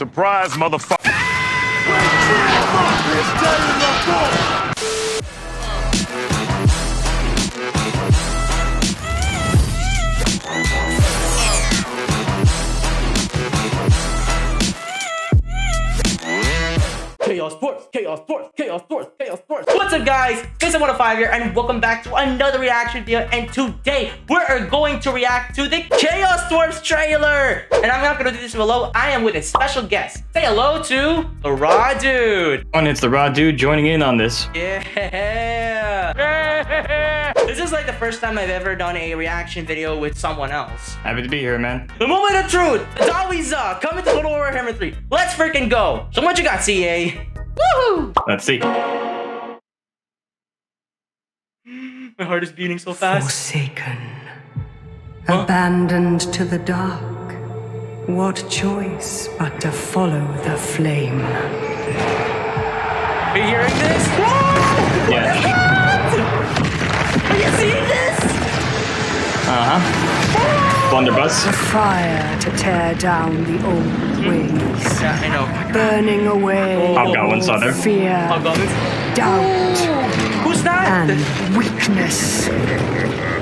Surprise, motherfucker. Chaos Dwarfs, Chaos Dwarfs, Chaos Dwarfs, Chaos Dwarfs. What's up, guys? Mason105 here, and welcome back to another reaction video. And today, we're going to react to the Chaos Dwarfs trailer. And I'm not going to do this solo. I am with a special guest. Say hello to the Radude. And it's the Radude joining in on this. Yeah. This is like the first time I've ever done a reaction video with someone else. Happy to be here, man. The moment of truth. It's always coming to Total Warhammer 3. Let's freaking go. So what you got, CA? Woohoo! Let's see. My heart is beating so fast. Forsaken, abandoned to the dark. What choice but to follow the flame? Are you hearing this? Whoa! Yeah. Are you seeing this? Blunderbuss. The fire to tear down the old ways. Yeah, I know. Burning away Hobgoblin saw there. fear, Hobgoblins. doubt, Who's that? and weakness.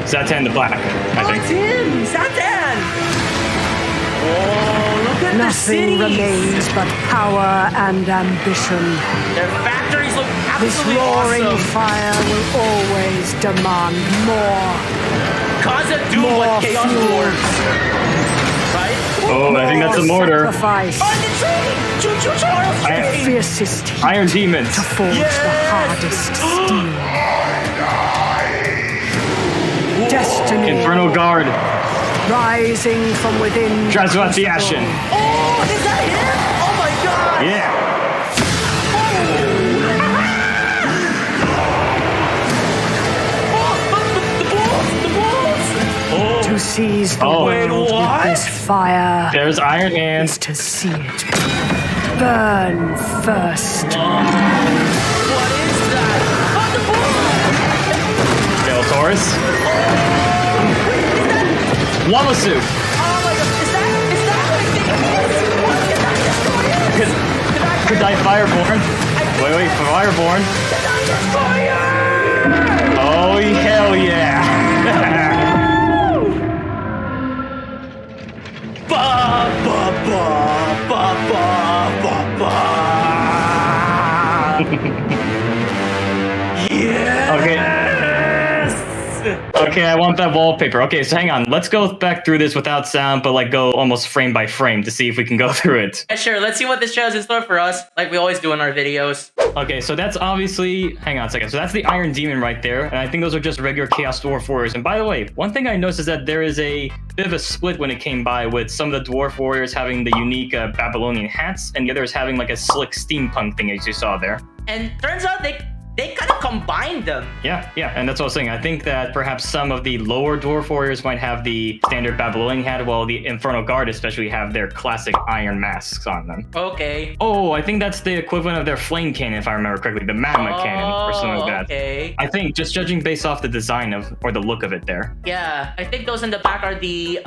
Zatan the Black, I It's think. him! Satan! Oh, look at Nothing the cities! remains but power and ambition. Their factories look This absolutely roaring awesome. fire will always demand more. Cause a doom More with Chaos fuel. Dwarfs. Right? Oh, I think that's a mortar. Sacrifice. Oh, the train! Choo choo Charles train! Fiercest heat Iron Demons. to forge the hardest steel. Destiny Infernal Guard. rising from within. Drasvat the Ashen. Oh, is that him? Oh my god! Yeah. The bulls! To seize the Wait, world what? with this fire There's Iron is Hands. to see it burn first. What is that? Oh, the bulls! Skelesaurus. Llama Suit. Oh my god, is that what I think it is? What did I destroy? Could I Fireborn? Wait, Fireborn. Oh, hell yeah. Ba ba ba ba ba ba ba. Yes! Okay, I want that wallpaper. Okay, so hang on. Let's go back through this without sound, but like go almost frame by frame to see if we can go through it. Yeah, sure, let's see what this show has in store for us, like we always do in our videos. Okay, so that's obviously... Hang on a second. So that's the Iron Demon right there, and I think those are just regular Chaos Dwarf Warriors. And by the way, one thing I noticed is that there is a bit of a split when it came by, with some of the Dwarf Warriors having the unique Babylonian hats, and the others having like a slick steampunk thing, as you saw there. And turns out they kind of combined them. Yeah, and that's what I was saying. I think that perhaps some of the lower Dwarf Warriors might have the standard Babylonian hat, while the Infernal Guard especially have their classic iron masks on them. Okay. Oh, I think that's the equivalent of their flame cannon, if I remember correctly, the magma cannon or something like that. Okay. I think, just judging based off the design of, or the look of it there. Yeah, I think those in the back are the,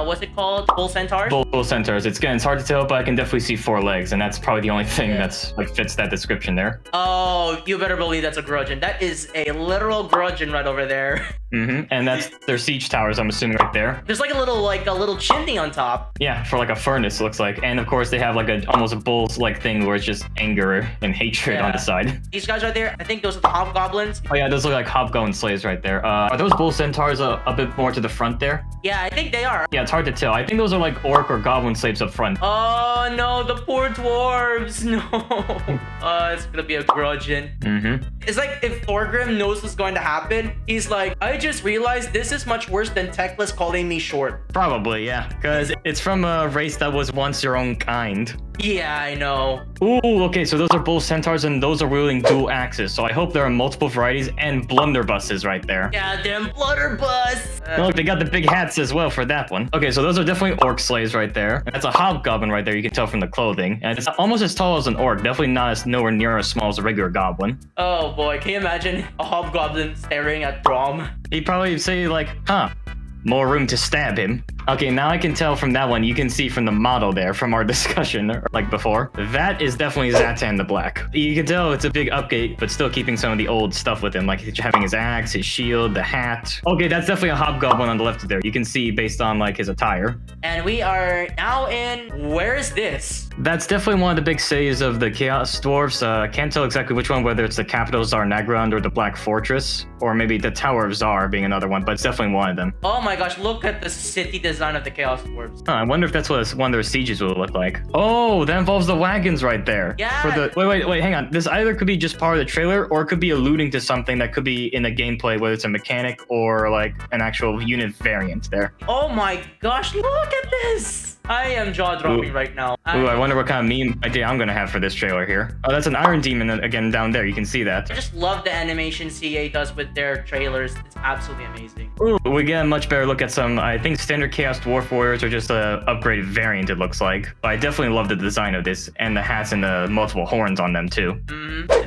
what's it called? Bull centaurs? Bull centaurs. It's hard to tell, but I can definitely see 4 legs, and that's probably the only thing that's like fits that description there. Oh, you better believe that's a grudgeon. That is a literal grudgeon right over there. And that's their siege towers, I'm assuming, right there. There's like a little chimney on top. Yeah, for like a furnace, it looks like. And of course, they have like almost a bull's-like thing where it's just anger and hatred on the side. These guys right there, I think those are the hobgoblins. Oh yeah, those look like hobgoblin slaves right there. Are those bull centaurs a bit more to the front there? Yeah, I think they are. Yeah, it's hard to tell. I think those are like orc or goblin slaves up front. Oh no, the poor dwarves. No. It's gonna be a grudgeon. It's like if Thorgrim knows what's going to happen, he's like, I just realized this is much worse than Teclis calling me short. Probably, yeah. Because it's from a race that was once your own kind. Yeah, I know. Ooh, okay, so those are bull centaurs and those are wielding dual axes. So I hope there are multiple varieties and blunderbusses right there. Yeah, damn blunderbuss. Look, they got the big hats as well for that one. Okay, so those are definitely orc slaves right there. That's a hobgoblin right there, you can tell from the clothing. And it's almost as tall as an orc, definitely not as nowhere near as small as a regular goblin. Oh boy, can you imagine a hobgoblin staring at Brom? He'd probably say like, huh, more room to stab him. Okay, now I can tell from that one, you can see from the model there, from our discussion, like before, that is definitely Zatan the Black. You can tell it's a big update, but still keeping some of the old stuff with him, like having his axe, his shield, the hat. Okay, that's definitely a hobgoblin on the left there. You can see based on like his attire. And we are now in, where is this? That's definitely one of the big cities of the Chaos Dwarfs. I can't tell exactly which one, whether it's the capital Zarnagrand or the Black Fortress, or maybe the Tower of Zar being another one, but it's definitely one of them. Oh my gosh, look at the city design of the Chaos Dwarfs. Huh, I wonder if that's what one of their sieges will look like. Oh, that involves the wagons right there. Yeah. For the wait, hang on. This either could be just part of the trailer, or it could be alluding to something that could be in the gameplay, whether it's a mechanic or like an actual unit variant there. Oh my gosh, look at this. I am jaw-dropping right now. Ooh, I wonder what kind of meme idea I'm gonna have for this trailer here. Oh, that's an Iron Demon again down there. You can see that. I just love the animation CA does with their trailers. It's absolutely amazing. Ooh, we get a much better look at some, I think standard Chaos Dwarf Warriors are just a upgraded variant, it looks like. But I definitely love the design of this and the hats and the multiple horns on them too.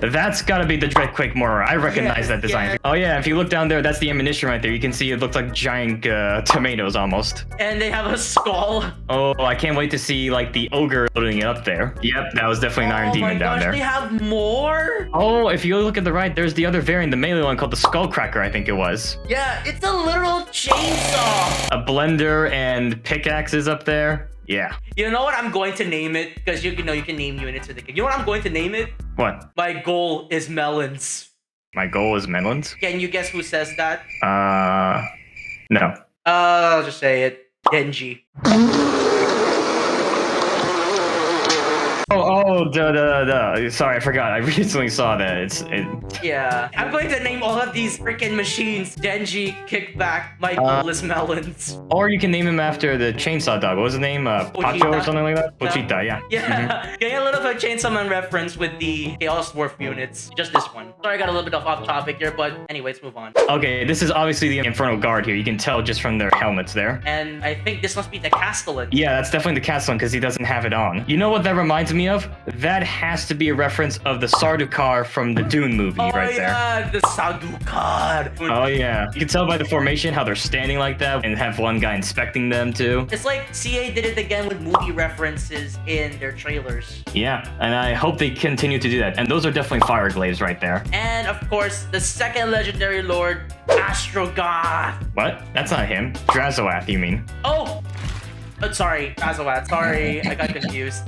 That's gotta be the Dreadquake Mortar. I recognize that design. Yeah. Oh yeah, if you look down there, that's the ammunition right there. You can see it looks like giant tomatoes almost. And they have a skull. Oh, I can't wait to see like the ogre loading it up there. Yep, that was definitely an Iron Demon down there. They have more? Oh, if you look at the right, there's the other variant, the melee one called the Skullcracker, I think it was. Yeah, it's a literal chainsaw. A blender and pickaxes up there. Yeah. You know what I'm going to name it? Because you can name units with the game. You know what I'm going to name it? What? My goal is melons. My goal is melons? Can you guess who says that? No. I'll just say it. Denji. Sorry, I forgot. I recently saw that. Yeah. I'm going to name all of these freaking machines. Denji, Kickback, my goal is melons. Or you can name him after the chainsaw dog. What was his name? Pacho or something like that? Pochita, yeah. Yeah. Getting a little bit of Chainsaw Man reference with the Chaos Dwarf units. Just this one. Sorry, I got a little bit off topic here, but anyway, let's move on. Okay, this is obviously the Infernal Guard here. You can tell just from their helmets there. And I think this must be the Castellan. Yeah, that's definitely the Castellan because he doesn't have it on. You know what that reminds me of? That has to be a reference of the Sardaukar from the Dune movie right there. Oh yeah, the Sardaukar. Oh yeah. You can tell by the formation how they're standing like that and have one guy inspecting them too. It's like CA did it again with movie references in their trailers. Yeah, and I hope they continue to do that. And those are definitely fire glaives right there. And of course, the second legendary lord, Astrogoth. What? That's not him. Drazoath, you mean? Oh! Sorry, Azoat. Sorry, I got confused.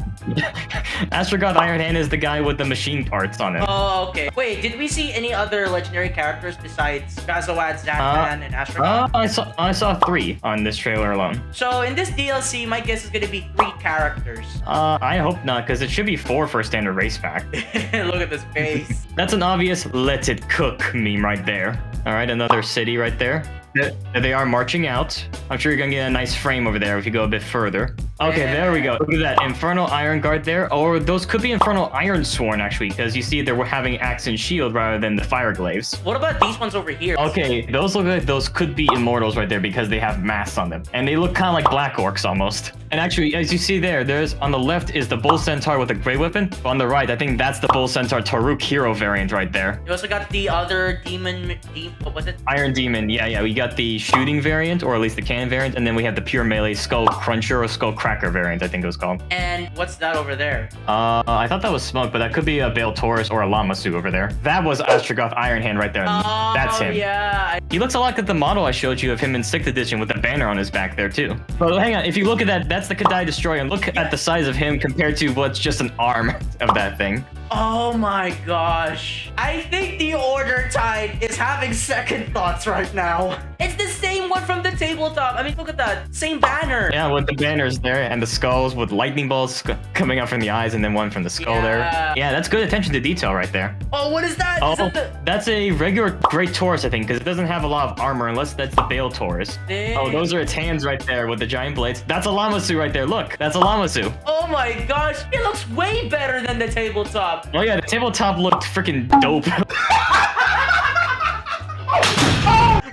Astrogoth Iron Hand is the guy with the machine parts on him. Oh, okay. Wait, did we see any other legendary characters besides Azoat, Zatan, and Astrogoth? I saw 3 on this trailer alone. So in this DLC, my guess is gonna be 3 characters. I hope not, because it should be 4 for a standard race pack. Look at this face. That's an obvious "let it cook" meme right there. All right, another city right there. They are marching out. I'm sure you're gonna get a nice frame over there if you go a bit further. Okay, there we go. Look at that Infernal Iron Guard there. Or those could be Infernal Iron Sworn, actually, because you see they're having axe and shield rather than the fire glaives. What about these ones over here? Okay, those look like those could be Immortals right there because they have masks on them. And they look kind of like Black Orcs almost. And actually, as you see there's on the left is the Bull Centaur with a great weapon. On the right, I think that's the Bull Centaur Taruk hero variant right there. You also got the other demon, what was it? Iron Demon, yeah. We got the shooting variant, or at least the cannon variant, and then we have the pure melee Skull Cruncher or Skull Cracker variant, I think it was called. And what's that over there? I thought that was Smoke, but that could be a Bale Taurus or a Lamasu over there. That was Astrogoth Iron Hand right there. Oh, that's him. Yeah. He looks a lot like the model I showed you of him in 6th edition with the banner on his back there too. But hang on, if you look at that, that's the Kadai Destroyer, and look at the size of him compared to what's just an arm of that thing. Oh my gosh. I think the Order Tide is having second thoughts right now. It's the same one from the tabletop. I mean, look at that. Same banner. Yeah, with the banners there and the skulls with lightning bolts coming out from the eyes and then one from the skull there. Yeah, that's good attention to detail right there. Oh, what is that? Oh, that's a regular Great Taurus, I think, because it doesn't have a lot of armor unless that's the Bale Taurus. Dang. Oh, those are its hands right there with the giant blades. That's a Lamasu right there. Look, that's a Lamasu. Oh my gosh. It looks way better than the tabletop. Oh yeah, the tabletop looked freaking dope.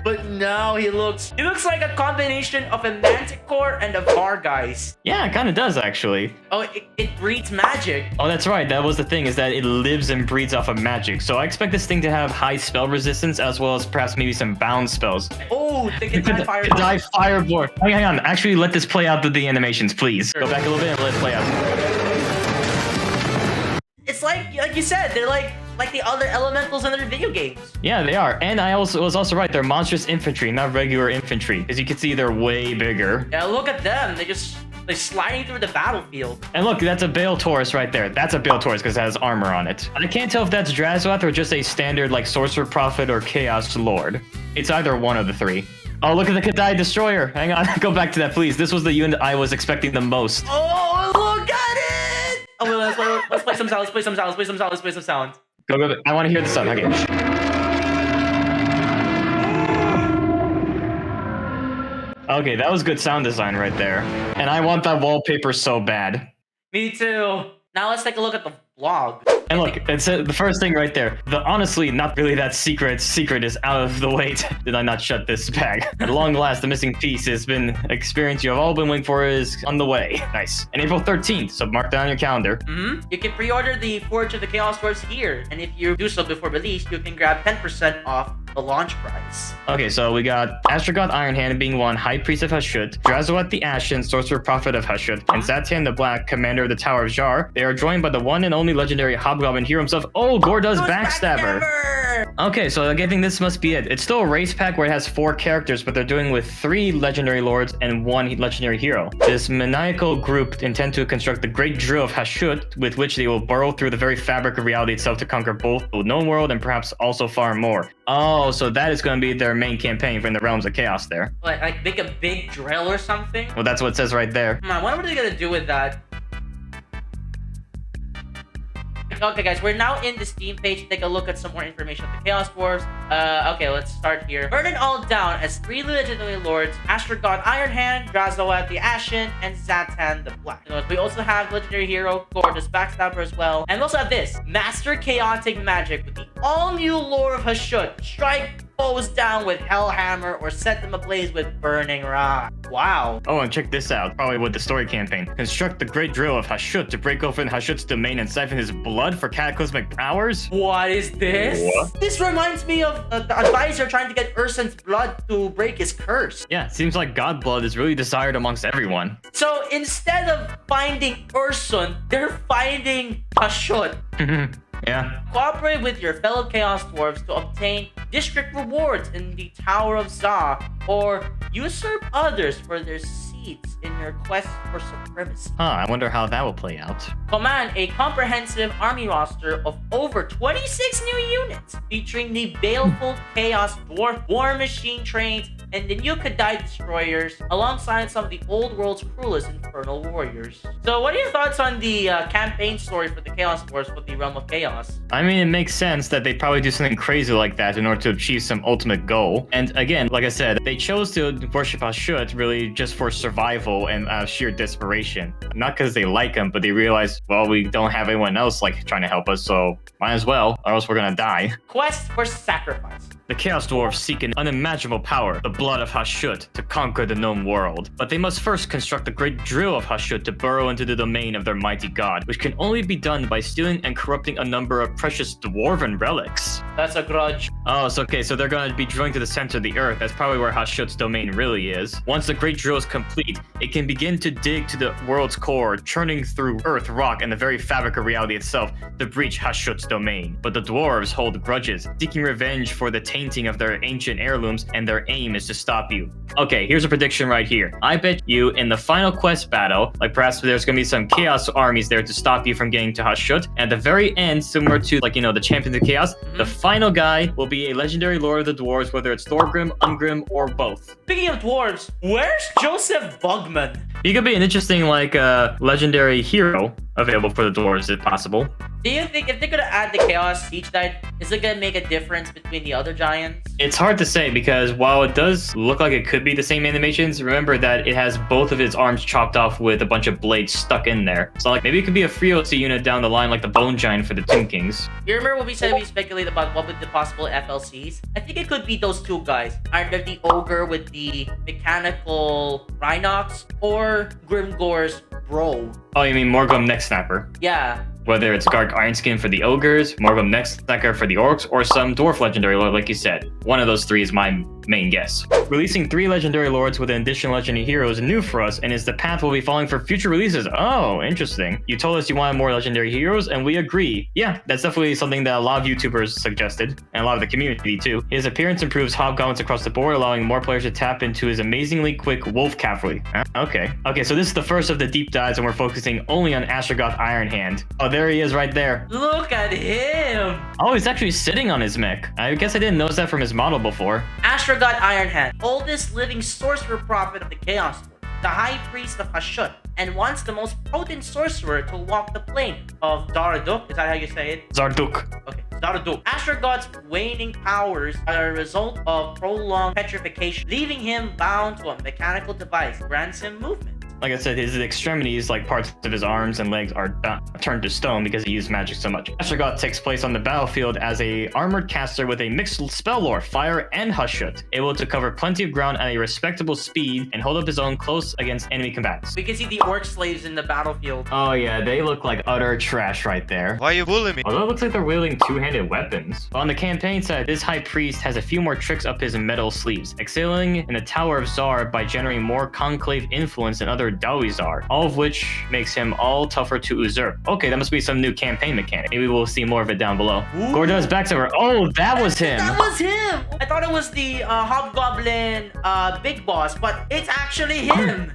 But now how he looks. He looks like a combination of a manticore and a Vargeist. Yeah, it kind of does, actually. Oh, it breeds magic. Oh, that's right. That was the thing, is that it lives and breeds off of magic. So I expect this thing to have high spell resistance, as well as perhaps maybe some bound spells. Oh, the Kedai Fireball. Kedai Fireball. Hang on. Actually, let this play out the animations, please. Go back a little bit and let it play out. It's like you said, they're like the other elementals in their video games. Yeah, they are. And I was also right. They're monstrous infantry, not regular infantry. As you can see, they're way bigger. Yeah, look at them. They're sliding through the battlefield. And look, that's a Bale Taurus right there. That's a Bale Taurus because it has armor on it. I can't tell if that's Drazoath or just a standard like Sorcerer Prophet or Chaos Lord. It's either one of the three. Oh, look at the Kedai Destroyer. Hang on, go back to that, please. This was the unit I was expecting the most. Oh, look at it! Oh, wait, let's play some sound. Let's play some sound. Go. I want to hear the sound. Okay. Okay, that was good sound design right there. And I want that wallpaper so bad. Me too. Now let's take a look at the vlog. And look, it's the first thing right there. The honestly not really that secret is out of the way. Did I not shut this bag? At long last, the missing piece has been experienced you have all been waiting for is on the way. Nice. And April 13th, so mark that on your calendar. You can pre-order the Forge of the Chaos Dwarfs here. And if you do so before release, you can grab 10% off the launch price. Okay, so we got Astrogoth Ironhand being one, High Priest of Hashut, Drazoath the Ashen, Sorcerer Prophet of Hashut, and Zatian the Black, Commander of the Tower of Jar. They are joined by the one and only legendary hobgoblin hero himself. Oh, Gordo's Backstabber. Okay, so I think this must be it. It's still a race pack where it has 4 characters, but they're doing with 3 legendary lords and 1 legendary hero. This maniacal group intend to construct the great drill of Hashut, with which they will burrow through the very fabric of reality itself to conquer both the known world and perhaps also far more. Oh, so that is going to be their main campaign from the Realms of Chaos there. Like make a big drill or something? Well, that's what it says right there. I wonder what they're going to do with that. Okay, guys, we're now in the Steam page to take a look at some more information of the Chaos Dwarfs. Okay, let's start here. Burn it all down as 3 legendary lords, Astrogoth Ironhand, Drazoath the Ashen, and Zatan the Black. We also have legendary hero, Gordo's Backstabber as well. And we also have this, Master Chaotic Magic with the all-new lore of Hashut. Strike foes down with Hellhammer or set them ablaze with Burning Rock. Wow. Oh, and check this out. Probably with the story campaign. Construct the great drill of Hashut to break open Hashut's domain and siphon his blood for cataclysmic powers. What is this? What? This reminds me of the advisor trying to get Ursun's blood to break his curse. Yeah, it seems like god blood is really desired amongst everyone. So instead of finding Ursun, they're finding Hashut. Yeah. Cooperate with your fellow Chaos Dwarves to obtain district rewards in the Tower of Za, or usurp others for their seats in your quest for supremacy. I wonder how that will play out. Command a comprehensive army roster of over 26 new units, featuring the baleful Chaos Dwarf War Machine trains and the new Kedai Destroyers, alongside some of the old world's cruelest Infernal Warriors. So what are your thoughts on the campaign story for the Chaos Dwarfs with the Realm of Chaos? I mean, it makes sense that they'd probably do something crazy like that in order to achieve some ultimate goal. And again, like I said, they chose to worship Hashut really just for survival and sheer desperation. Not because they like him, but they realize, well, we don't have anyone else like trying to help us, so might as well, or else we're gonna die. Quest for sacrifice. The Chaos Dwarfs seek an unimaginable power, the blood of Hashut, to conquer the known world. But they must first construct the great drill of Hashut to burrow into the domain of their mighty god, which can only be done by stealing and corrupting a number of precious dwarven relics. That's a grudge. Oh, so okay, so they're going to be drilling to the center of the earth. That's probably where Hashut's domain really is. Once the great drill is complete, it can begin to dig to the world's core, churning through earth, rock, and the very fabric of reality itself to breach Hashut's domain. But the dwarves hold grudges, seeking revenge for the tainting of their ancient heirlooms, and their aim is to stop you. Okay, here's a prediction right here. I bet you in the final quest battle, like perhaps there's going to be some chaos armies there to stop you from getting to Hashut. At the very end, similar to like, you know, the Champions of Chaos, the final guy will be a legendary lord of the dwarves, whether it's Thorgrim, Ungrim, or both. Speaking of dwarves, where's Joseph Bugman? He could be an interesting like legendary hero available for the dwarves if possible. Do you think if they're gonna add the Chaos Siege Knight, is it gonna make a difference between the other giants? It's hard to say because while it does look like it could be the same animations, remember that it has both of its arms chopped off with a bunch of blades stuck in there. So like maybe it could be a Freelance unit down the line like the Bone Giant for the Tomb Kings. You remember what we said we speculate about what would the possible FLCs? I think it could be those two guys. Either the Ogre with the mechanical Rhinox or Grimgore's bro. Oh, you mean Morgum Neck Snapper? Yeah. Whether it's Garg Ironskin for the Ogres, Morgum Neck Snacker for the Orcs, or some Dwarf Legendary Lord like you said. One of those three is my main guess. Releasing 3 Legendary Lords with an additional Legendary Hero is new for us and is the path we'll be following for future releases. Oh, interesting. You told us you wanted more Legendary Heroes and we agree. Yeah, that's definitely something that a lot of YouTubers suggested, and a lot of the community too. His appearance improves hobgoblins across the board, allowing more players to tap into his amazingly quick wolf cavalry. Okay, so this is the first of the deep dives and we're focusing only on Astrogoth Ironhand. Oh, there he is right there. Look at him! Oh, he's actually sitting on his mech. I guess I didn't notice that from his model before. Astrogoth Ironhand, oldest living sorcerer prophet of the Chaos Dwarfs, the High Priest of Hashut, and once the most potent sorcerer to walk the plane of Daraduk. Is that how you say it? Zarduk. Okay, Daraduk. Astrogoth's waning powers are a result of prolonged petrification, leaving him bound to a mechanical device that grants him movement. Like I said, his extremities, like parts of his arms and legs, are turned to stone because he used magic so much. Astrogoth takes place on the battlefield as a armored caster with a mixed spell lore, fire and Hashut, able to cover plenty of ground at a respectable speed and hold up his own close against enemy combatants. We can see the orc slaves in the battlefield. Oh yeah, they look like utter trash right there. Why are you bullying me? Although it looks like they're wielding two-handed weapons. On the campaign side, this high priest has a few more tricks up his metal sleeves, excelling in the Tower of Zar by generating more conclave influence than other Dowies are, all of which makes him all tougher to usurp. Okay, that must be some new campaign mechanic. Maybe we'll see more of it down below. Gordo's backstabber. Oh, that was him. That was him. I thought it was the hobgoblin big boss, but it's actually him.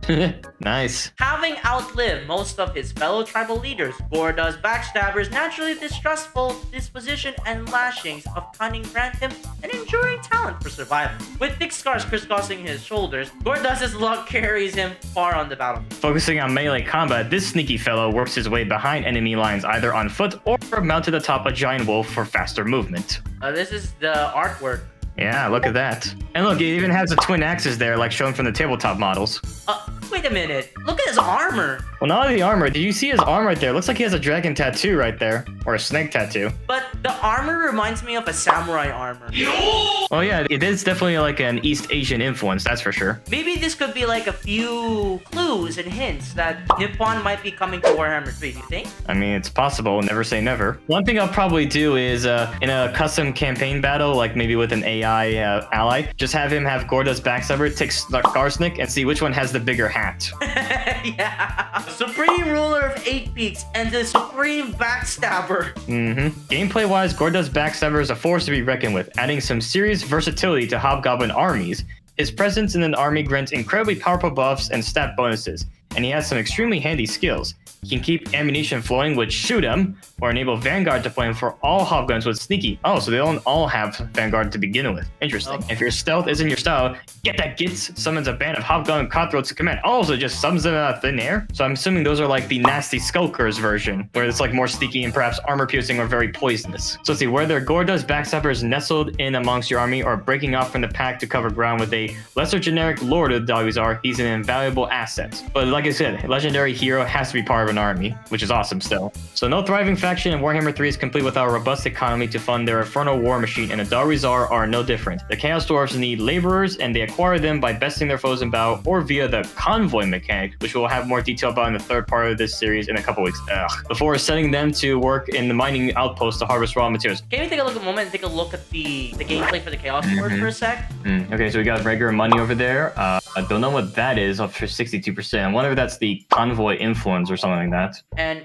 Nice. Having outlived most of his fellow tribal leaders, Gordo's backstabber's naturally distrustful disposition and lashings of cunning grant him an enduring talent for survival. With thick scars crisscrossing his shoulders, Gordo's luck carries him far on the battlefield. Focusing on melee combat, this sneaky fellow works his way behind enemy lines either on foot or mounted atop a giant wolf for faster movement. This is the artwork. Yeah, look at that. And look, it even has the twin axes there, like shown from the tabletop models. Wait a minute. Look at his armor. Well, not only the armor. Did you see his arm right there? Looks like he has a dragon tattoo right there. Or a snake tattoo. But the armor reminds me of a samurai armor. Oh yeah, it is definitely like an East Asian influence, that's for sure. Maybe this could be like a few clues and hints that Nippon might be coming to Warhammer 3, do you think? I mean, it's possible. Never say never. One thing I'll probably do is in a custom campaign battle, like maybe with an AI ally, just have him have Gordo's backstabber, take Garsnik, and see which one has the bigger hat. Yeah. Supreme ruler of 8 peaks and the supreme backstabber. Gameplay-wise, Gordo's backstabber is a force to be reckoned with, adding some serious versatility to hobgoblin armies. His presence in an army grants incredibly powerful buffs and stat bonuses, and he has some extremely handy skills. He can keep ammunition flowing with Shoot 'em, or enable Vanguard to flame for all hobgoblins with Sneaky. Oh, so they don't all have Vanguard to begin with. Interesting. If your stealth isn't your style, get that Gits summons a band of hobgoblin cutthroats to command. Oh, so it just summons them out of thin air? So I'm assuming those are like the nasty Skulkers version, where it's like more sneaky and perhaps armor piercing or very poisonous. So let's see, whether Gordo's backstabbers nestled in amongst your army or breaking off from the pack to cover ground with a lesser generic lord of the Dogies are, he's an invaluable asset. But like I said, a legendary hero has to be part of an army, which is awesome still. So no thriving faction in Warhammer 3 is complete without a robust economy to fund their infernal war machine, and the Darizar are no different. The Chaos Dwarfs need laborers, and they acquire them by besting their foes in battle or via the convoy mechanic, which we'll have more detail about in the third part of this series in a couple weeks. Before sending them to work in the mining outpost to harvest raw materials. Can we take a look at a moment and take a look at the gameplay for the Chaos Dwarfs for a sec? Okay, so we got regular money over there. I don't know what that is, up for 62%. I wonder if that's the convoy influence or something like that. And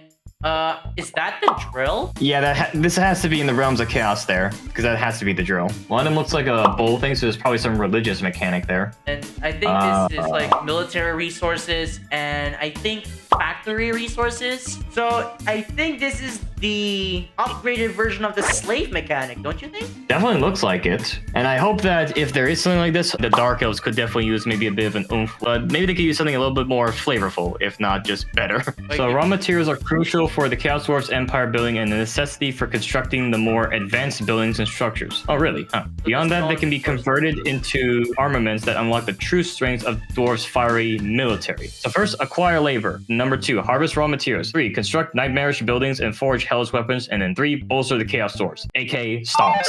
is that the drill? Yeah, this has to be in the realms of chaos there, because that has to be the drill. One of them looks like a bowl thing, so there's probably some religious mechanic there. And I think this is like military resources, and I think factory resources. So I think this is the upgraded version of the slave mechanic, don't you think? Definitely looks like it. And I hope that if there is something like this, the Dark Elves could definitely use maybe a bit of an oomph. But maybe they could use something a little bit more flavorful, if not just better. So raw materials are crucial for the Chaos Dwarfs Empire building and a necessity for constructing the more advanced buildings and structures. Oh, really? Huh. Beyond that, they can be converted into armaments that unlock the true strength of Dwarfs' fiery military. So first, acquire labor. Number 2, harvest raw materials. 3, construct nightmarish buildings and forge hellish weapons. And then 3, bolster the Chaos Dwarfs, aka stomps.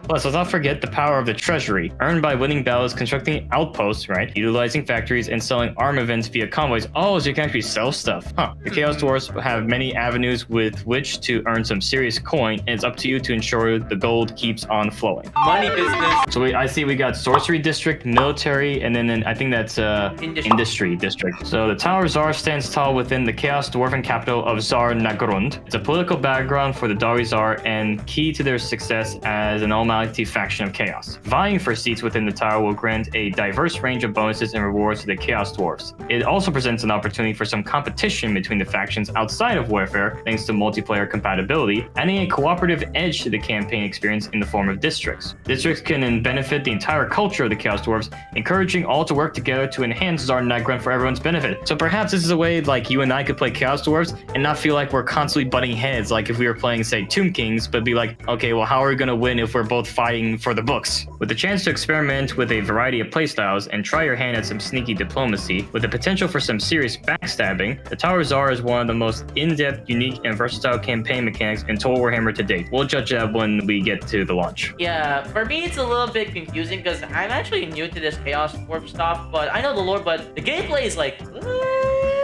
Plus, let's not forget the power of the treasury, earned by winning battles, constructing outposts, right? Utilizing factories and selling arm events via convoys. Oh, so you can actually sell stuff. Huh. The Chaos Dwarfs have many avenues with which to earn some serious coin, and it's up to you to ensure the gold keeps on flowing. Money business. So I see we got Sorcery District, Military, and then I think that's Industry District. So the Tower of Zar stands tall within the Chaos Dwarven capital of Zar Nagrund. It's a political background for the Dari Zar and key to their success as an all-mighty faction of chaos. Vying for seats within the tower will grant a diverse range of bonuses and rewards to the Chaos Dwarfs. It also presents an opportunity for some competition between the factions outside of Warfare thanks to multiplayer compatibility, adding a cooperative edge to the campaign experience in the form of districts. Districts can then benefit the entire culture of the Chaos Dwarfs, encouraging all to work together to enhance Zar Nagrund for everyone's benefit. So perhaps this is a way like you and I could play Chaos Dwarfs and not feel like we're constantly butting heads like if we were playing, say, Tomb Kings, but be like, okay, well, how are we going to win if we're both fighting for the books? With the chance to experiment with a variety of playstyles and try your hand at some sneaky diplomacy, with the potential for some serious backstabbing, the Tower of Zar is one of the most in-depth, unique, and versatile campaign mechanics in Total Warhammer to date. We'll judge that when we get to the launch. Yeah, for me it's a little bit confusing because I'm actually new to this Chaos Dwarf stuff, but I know the lore, but the gameplay is like, what?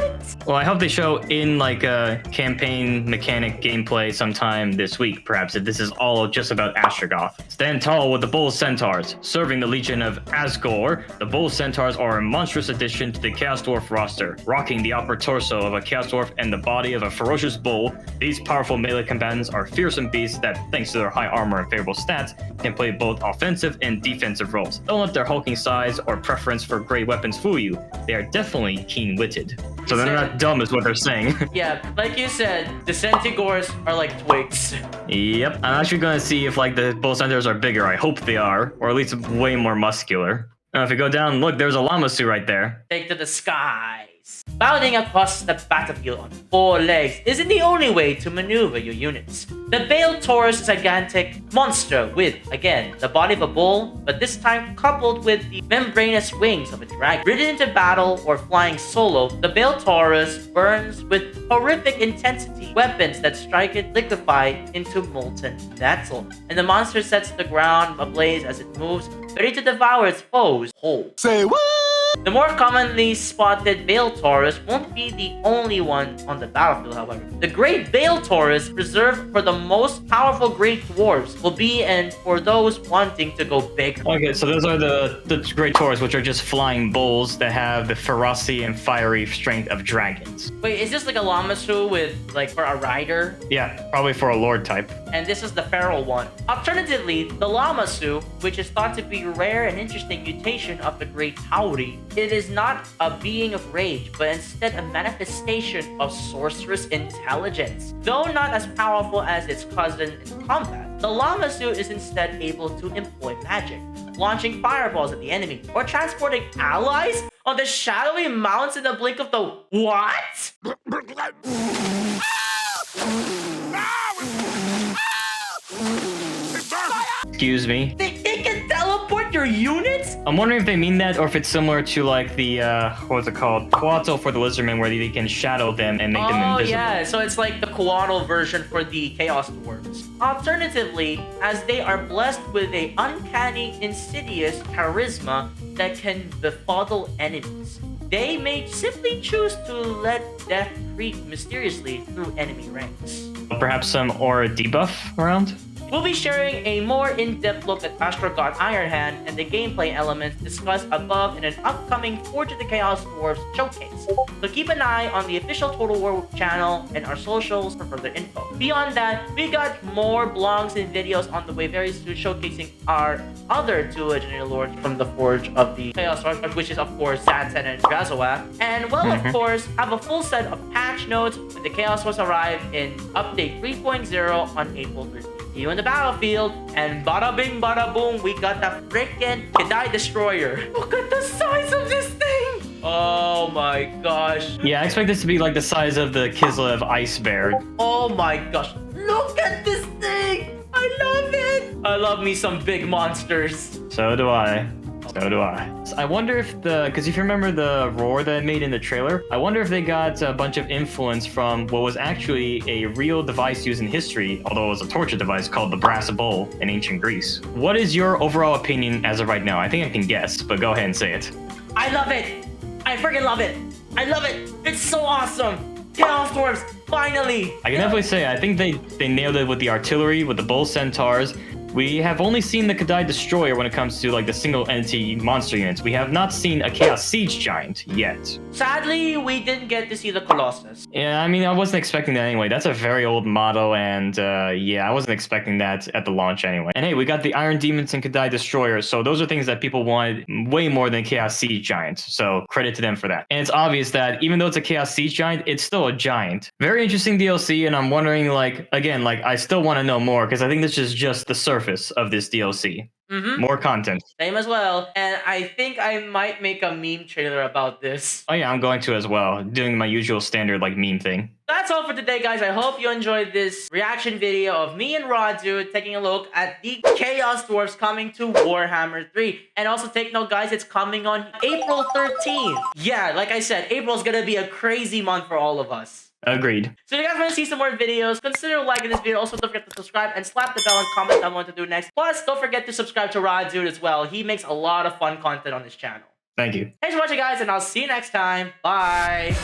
Well, I hope they show in like a campaign mechanic gameplay sometime this week, perhaps, if this is all just about Astrogoth. Stand tall with the Bull Centaurs. Serving the Legion of Asgore, the Bull Centaurs are a monstrous addition to the Chaos Dwarf roster. Rocking the upper torso of a Chaos Dwarf and the body of a ferocious bull, these powerful melee combatants are fearsome beasts that, thanks to their high armor and favorable stats, can play both offensive and defensive roles. Don't let their hulking size or preference for great weapons fool you. They are definitely keen-witted. So they're not dumb is what they're saying. Yeah, like you said, the Centigores are like twigs. Yep, I'm actually gonna see if like the Bull Centaurs are bigger. I hope they are, or at least way more muscular. Now if you go down, look, there's a Llamasu right there. Take to the skies. Bounding across the battlefield on 4 legs isn't the only way to maneuver your units. The Bale Taurus is a gigantic monster with, again, the body of a bull, but this time coupled with the membranous wings of a dragon. Ridden into battle or flying solo, the Bale Taurus burns with horrific intensity weapons that strike it liquefy into molten metal. And the monster sets the ground ablaze as it moves, ready to devour its foes whole. Say what? The more commonly spotted Bale Taurus won't be the only one on the battlefield, however. The Great Bale Taurus, reserved for the most powerful Great Dwarves, will be and for those wanting to go big. Okay, so those are the Great Taurus, which are just flying bulls that have the ferocity and fiery strength of dragons. Wait, is this like a Llamasu with, like, for a rider? Yeah, probably for a lord type. And this is the feral one. Alternatively, the Llamasu, which is thought to be a rare and interesting mutation of the Great Howdy, it is not a being of rage, but instead a manifestation of sorcerous intelligence. Though not as powerful as its cousin in combat, the Llamasu is instead able to employ magic, launching fireballs at the enemy, or transporting allies on the shadowy mountains in the blink of the what? Excuse me. They can teleport your units? I'm wondering if they mean that or if it's similar to like the, what's it called? Quattro for the Lizardmen, where they can shadow them and make them invisible. Oh yeah, so it's like the Quattro version for the Chaos Dwarves. Alternatively, as they are blessed with a uncanny, insidious charisma that can befuddle enemies, they may simply choose to let death creep mysteriously through enemy ranks. Perhaps some aura debuff around? We'll be sharing a more in-depth look at Astro God Ironhand and the gameplay elements discussed above in an upcoming Forge of the Chaos Dwarfs showcase. So keep an eye on the official Total War channel and our socials for further info. Beyond that, we got more blogs and videos on the way very soon showcasing our other two legendary lords from the Forge of the Chaos Dwarfs, which is of course Zansen and Drazoak. And well, of course, have a full set of patch notes when the Chaos Dwarfs arrive in update 3.0 on April 13th. See you in the battlefield, and bada bing bada boom, we got the freaking Kedai Destroyer. Look at the size of this thing! Oh my gosh. Yeah, I expect this to be like the size of the Kislev Ice Bear. Oh my gosh. Look at this thing! I love it! I love me some big monsters. So do I. So do I. I wonder if because if you remember the roar that I made in the trailer, I wonder if they got a bunch of influence from what was actually a real device used in history, although it was a torture device called the brass bowl in ancient Greece. What is your overall opinion as of right now? I think I can guess, but go ahead and say it. I love it! I freaking love it! I love it! It's so awesome! Chaos Dwarfs, finally! I can definitely say I think they nailed it with the artillery, with the bull centaurs. We have only seen the Kedai Destroyer when it comes to like the single entity monster units. We have not seen a Chaos Siege Giant yet. Sadly, we didn't get to see the Colossus. Yeah, I mean, I wasn't expecting that anyway. That's a very old model, and yeah, I wasn't expecting that at the launch anyway. And hey, we got the Iron Demons and Kedai Destroyers, so those are things that people wanted way more than Chaos Siege Giant, so credit to them for that. And it's obvious that even though it's a Chaos Siege Giant, it's still a giant. Very interesting DLC, and I'm wondering, like, again, like, I still want to know more, because I think this is just the surface of this DLC. More content. Same as well. And I think I might make a meme trailer about this. Oh yeah, I'm going to as well. Doing my usual standard like meme thing. That's all for today, guys. I hope you enjoyed this reaction video of me and Radude taking a look at the Chaos Dwarfs coming to Warhammer 3. And also take note, guys, it's coming on April 13th. Yeah, like I said, April's gonna be a crazy month for all of us. Agreed. So if you guys want to see some more videos, consider liking this video. Also, don't forget to subscribe and slap the bell and comment down what to do next. Plus, don't forget to subscribe to Radude as well. He makes a lot of fun content on his channel. Thank you. Thanks for watching, guys, and I'll see you next time. Bye.